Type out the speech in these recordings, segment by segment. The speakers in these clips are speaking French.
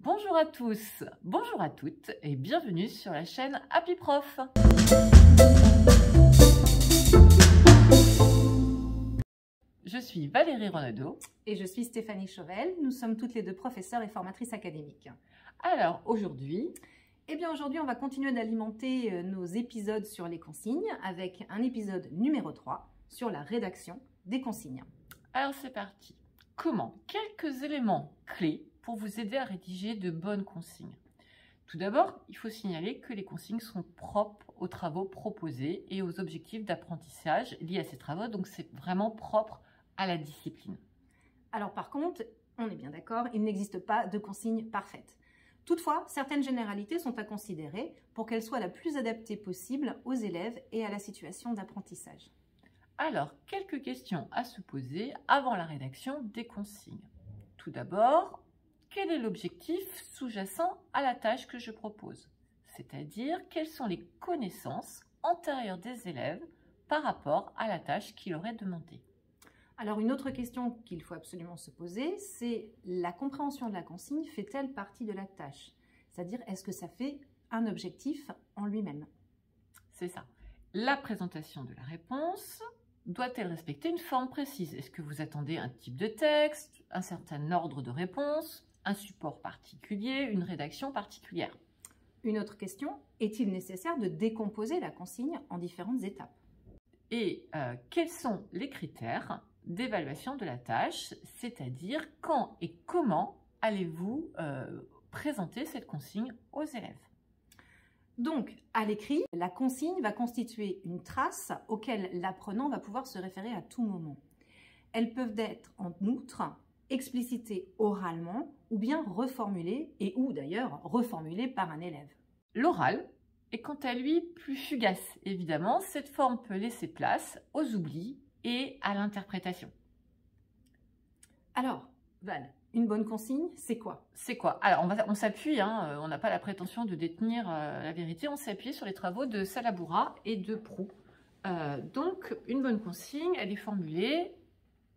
Bonjour à tous, bonjour à toutes et bienvenue sur la chaîne Happy Prof. Je suis Valérie Renaudot. Et je suis Stéphanie Chauvel. Nous sommes toutes les deux professeurs et formatrices académiques. Alors aujourd'hui, aujourd'hui, on va continuer d'alimenter nos épisodes sur les consignes avec un épisode numéro 3 sur la rédaction des consignes. Alors c'est parti. Comment? Quelques éléments clés pour vous aider à rédiger de bonnes consignes. Tout d'abord, il faut signaler que les consignes sont propres aux travaux proposés et aux objectifs d'apprentissage liés à ces travaux, donc c'est vraiment propre à la discipline. Alors par contre, on est bien d'accord, il n'existe pas de consigne parfaite. Toutefois, certaines généralités sont à considérer pour qu'elles soient la plus adaptée possible aux élèves et à la situation d'apprentissage. Alors, quelques questions à se poser avant la rédaction des consignes. Tout d'abord, quel est l'objectif sous-jacent à la tâche que je propose? C'est-à-dire, quelles sont les connaissances antérieures des élèves par rapport à la tâche qu'il aurait demandée? Alors, une autre question qu'il faut absolument se poser, c'est la compréhension de la consigne fait-elle partie de la tâche? C'est-à-dire, est-ce que ça fait un objectif en lui-même? C'est ça. La présentation de la réponse doit-elle respecter une forme précise? Est-ce que vous attendez un type de texte, un certain ordre de réponse, un support particulier, une rédaction particulière? Une autre question, est-il nécessaire de décomposer la consigne en différentes étapes? Et quels sont les critères d'évaluation de la tâche, c'est-à-dire quand et comment allez-vous présenter cette consigne aux élèves? Donc, à l'écrit, la consigne va constituer une trace auquel l'apprenant va pouvoir se référer à tout moment. Elles peuvent être en outre explicitées oralement ou bien reformulées ou d'ailleurs reformulées par un élève. L'oral est quant à lui plus fugace, évidemment. Cette forme peut laisser place aux oublis et à l'interprétation. Alors, Val, une bonne consigne, c'est quoi? C'est quoi? Alors, on s'appuie, on n'a pas la prétention de détenir la vérité, on s'appuie sur les travaux de Salaboura et de Proux. Donc, une bonne consigne, elle est formulée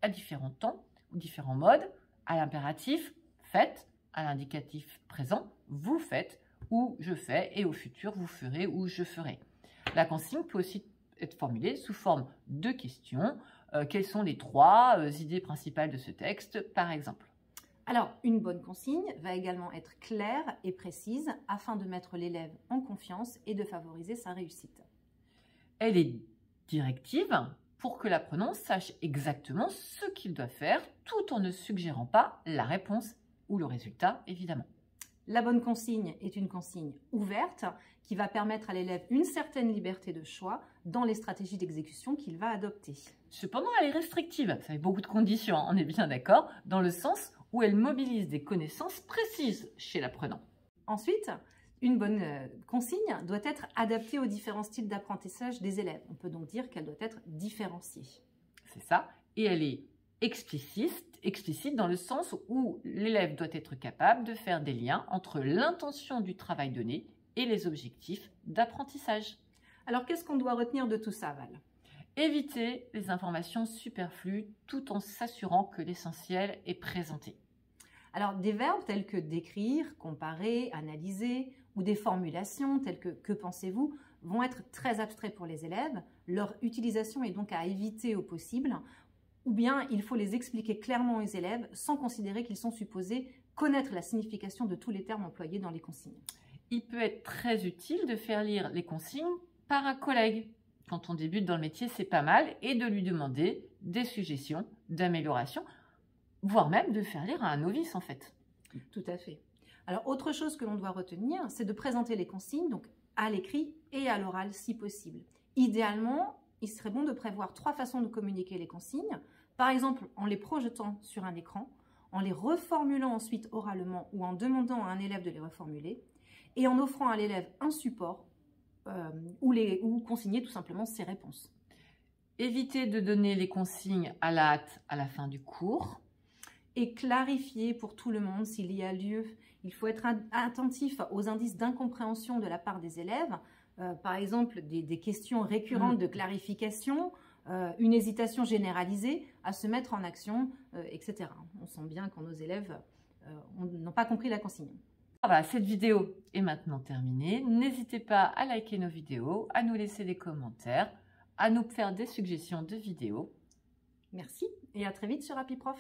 à différents temps, ou différents modes, à l'impératif, faites, à l'indicatif présent, vous faites, ou je fais, et au futur, vous ferez ou je ferai. La consigne peut aussi être formulée sous forme de questions. Quelles sont les trois idées principales de ce texte, par exemple? Alors, une bonne consigne va également être claire et précise afin de mettre l'élève en confiance et de favoriser sa réussite. Elle est directive pour que l'apprenant sache exactement ce qu'il doit faire tout en ne suggérant pas la réponse ou le résultat, évidemment. La bonne consigne est une consigne ouverte qui va permettre à l'élève une certaine liberté de choix dans les stratégies d'exécution qu'il va adopter. Cependant, elle est restrictive, ça fait beaucoup de conditions, on est bien d'accord, dans le sens où elle mobilise des connaissances précises chez l'apprenant. Ensuite, une bonne consigne doit être adaptée aux différents styles d'apprentissage des élèves. On peut donc dire qu'elle doit être différenciée. C'est ça, et elle est explicite dans le sens où l'élève doit être capable de faire des liens entre l'intention du travail donné et les objectifs d'apprentissage. Alors, qu'est-ce qu'on doit retenir de tout ça, Val? Éviter les informations superflues tout en s'assurant que l'essentiel est présenté. Alors, des verbes tels que décrire, comparer, analyser ou des formulations telles que pensez-vous vont être très abstraits pour les élèves. Leur utilisation est donc à éviter au possible, ou bien il faut les expliquer clairement aux élèves sans considérer qu'ils sont supposés connaître la signification de tous les termes employés dans les consignes. Il peut être très utile de faire lire les consignes par un collègue. Quand on débute dans le métier, c'est pas mal, et de lui demander des suggestions d'amélioration, voire même de faire lire à un novice en fait. Tout à fait. Alors, autre chose que l'on doit retenir, c'est de présenter les consignes donc à l'écrit et à l'oral si possible. Idéalement, il serait bon de prévoir 3 façons de communiquer les consignes, par exemple en les projetant sur un écran, en les reformulant ensuite oralement ou en demandant à un élève de les reformuler, et en offrant à l'élève un support ou consigner tout simplement ses réponses. Évitez de donner les consignes à la hâte à la fin du cours. Et clarifier pour tout le monde s'il y a lieu. Il faut être attentif aux indices d'incompréhension de la part des élèves, par exemple des questions récurrentes de clarification, une hésitation généralisée à se mettre en action, etc. On sent bien quand nos élèves n'ont pas compris la consigne. Cette vidéo est maintenant terminée. N'hésitez pas à liker nos vidéos, à nous laisser des commentaires, à nous faire des suggestions de vidéos. Merci et à très vite sur Happy Prof.